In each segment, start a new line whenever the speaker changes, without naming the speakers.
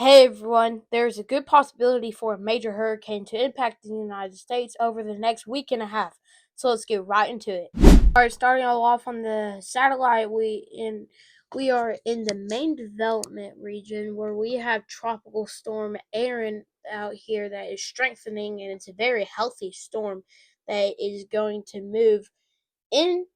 Hey everyone, there's a good possibility for a major hurricane to impact the United States over the next week and a half. So let's get right into it. Alright, starting all off on the satellite, we are in the main development region where we have tropical storm Aaron out here that is strengthening, and it's a very healthy storm that is going to move into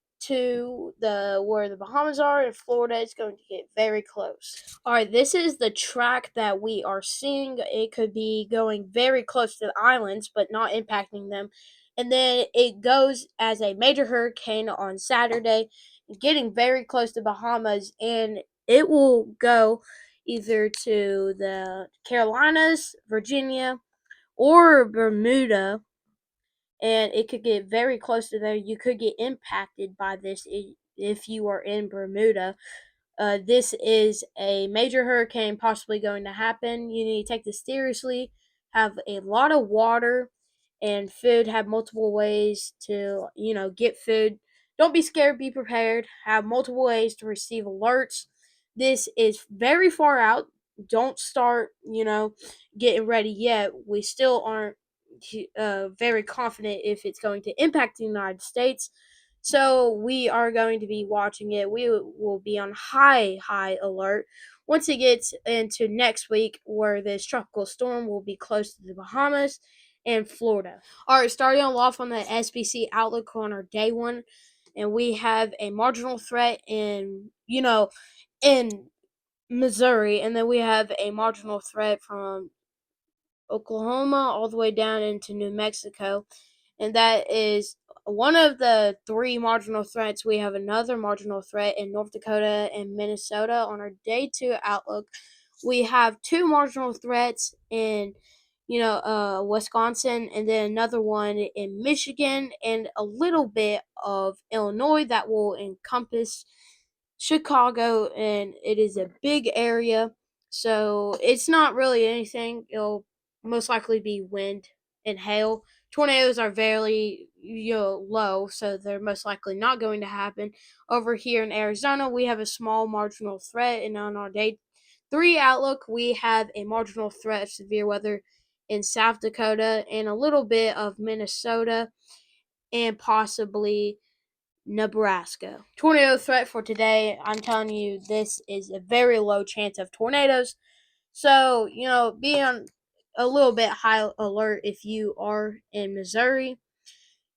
the where the Bahamas are in Florida. It's going to get very close. All right, this is the track that we are seeing. It could be going very close to the islands, but not impacting them. And then it goes as a major hurricane on Saturday, getting very close to Bahamas, and it will go either to the Carolinas, Virginia, or Bermuda, and it could get very close to there. You could get impacted by this if you are in Bermuda. This is a major hurricane possibly going to happen. You need to take this seriously. Have a lot of water and food. Have multiple ways to get food. Don't be scared. Be prepared. Have multiple ways to receive alerts. This is very far out. Don't start getting ready yet. We still aren't very confident if it's going to impact the United States. So we are going to be watching it. We will be on high alert once it gets into next week, where this tropical storm will be close to the Bahamas and Florida. All right, starting off on the SBC outlook on our day one, and we have a marginal threat in Missouri, and then we have a marginal threat from Oklahoma all the way down into New Mexico. And that is one of the three marginal threats. We have another marginal threat in North Dakota and Minnesota on our day two outlook. We have two marginal threats in Wisconsin, and then another one in Michigan, and a little bit of Illinois that will encompass Chicago, and it is a big area. So it's not really anything. It'll most likely be wind and hail. Tornadoes are very low, so they're most likely not going to happen. Over here in Arizona, we have a small marginal threat, and on our day three outlook, we have a marginal threat of severe weather in South Dakota and a little bit of Minnesota and possibly Nebraska. Tornado threat for today. I'm telling you, this is a very low chance of tornadoes. So, be on a little bit high alert if you are in Missouri,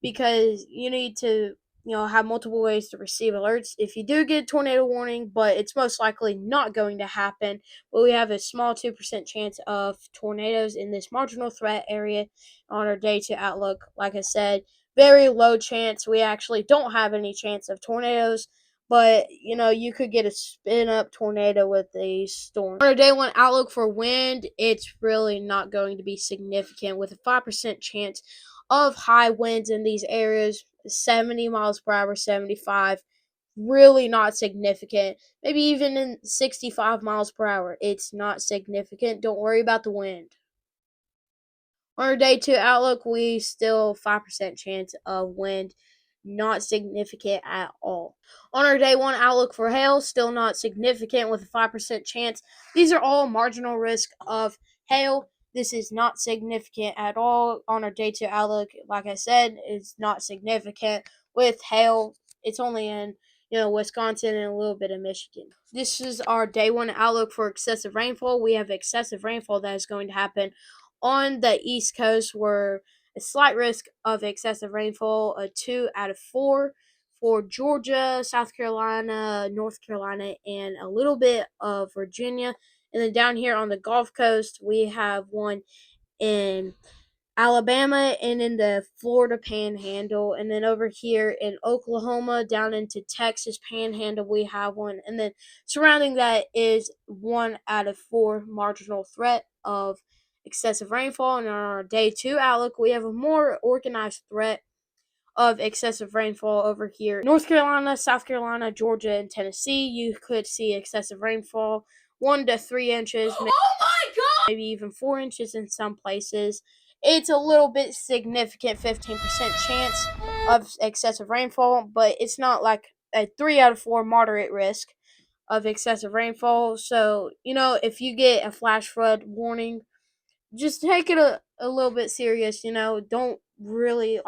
because you need to, have multiple ways to receive alerts if you do get a tornado warning, but it's most likely not going to happen. But we have a small 2% chance of tornadoes in this marginal threat area on our day two outlook. Like I said, very low chance. We actually don't have any chance of tornadoes, but you could get a spin up tornado with a storm. On our day one outlook for wind, it's really not going to be significant, with a 5% chance of high winds in these areas, 70 miles per hour, 75. Really not significant. Maybe even in 65 miles per hour. It's not significant. Don't worry about the wind. On our day two outlook, we still 5% chance of wind, not significant at all. On our day one outlook for hail, still not significant, with a 5% chance. These are all marginal risk of hail. This is not significant at all. On our day two outlook, like I said, is not significant with hail. It's only in Wisconsin and a little bit of Michigan. This is our day one outlook for excessive rainfall. We have excessive rainfall that is going to happen on the East Coast, where a slight risk of excessive rainfall, a 2 out of 4 for Georgia, South Carolina, North Carolina, and a little bit of Virginia. And then down here on the Gulf Coast, we have one in Alabama and in the Florida Panhandle. And then over here in Oklahoma, down into Texas Panhandle, we have one. And then surrounding that is 1 out of 4 marginal threat of excessive rainfall. And on our day two outlook, we have a more organized threat of excessive rainfall over here. North Carolina, South Carolina, Georgia, and Tennessee, you could see excessive rainfall, 1 to 3 inches. Oh my God! Maybe even 4 inches in some places. It's a little bit significant, 15% chance of excessive rainfall, but it's not like a 3 out of 4 moderate risk. of excessive rainfall. So, if you get a flash flood warning, just take it a little bit serious. Don't really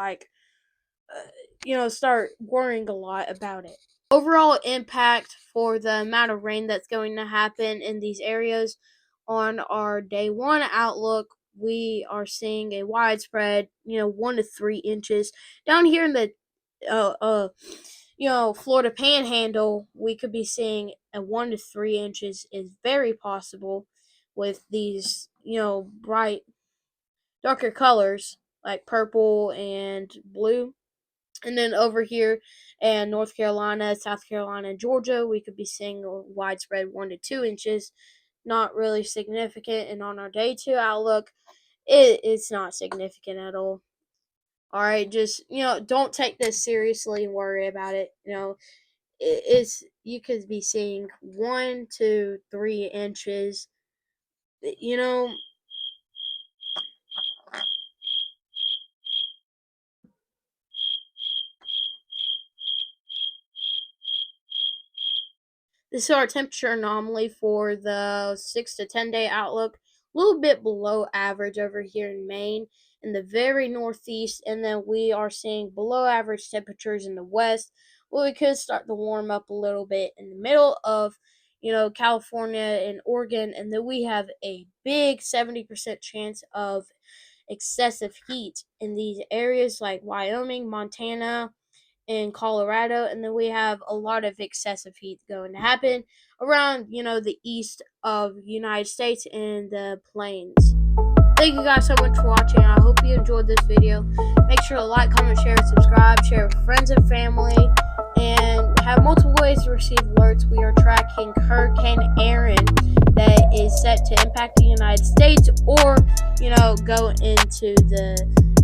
start worrying a lot about it. Overall impact for the amount of rain that's going to happen in these areas on our day one outlook, we are seeing a widespread, 1 to 3 inches. Down here in the Florida Panhandle, we could be seeing a 1 to 3 inches is very possible with these, bright, darker colors like purple and blue. And then over here in North Carolina, South Carolina, and Georgia, we could be seeing a widespread 1 to 2 inches. Not really significant. And on our day two outlook, it's not significant at all. All right, just don't take this seriously and worry about it. It's you could be seeing 1 to 3 inches. You know, this is our temperature anomaly for the 6 to 10 day outlook. A little bit below average over here in Maine in the very northeast, and then we are seeing below average temperatures in the west. Well, we could start to warm up a little bit in the middle of, California and Oregon, and then we have a big 70% chance of excessive heat in these areas like Wyoming, Montana, in Colorado, and then we have a lot of excessive heat going to happen around, the east of the United States and the plains. Thank you guys so much for watching. I hope you enjoyed this video. Make sure to like, comment, share, subscribe, share with friends and family, and have multiple ways to receive alerts. We are tracking Hurricane Aaron that is set to impact the United States or, go into the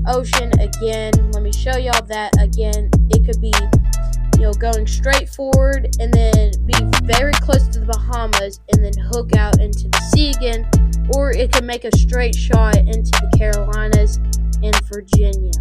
ocean again. Let me show y'all that again. It could be, going straight forward and then be very close to the Bahamas and then hook out into the sea again, or it could make a straight shot into the Carolinas and Virginia.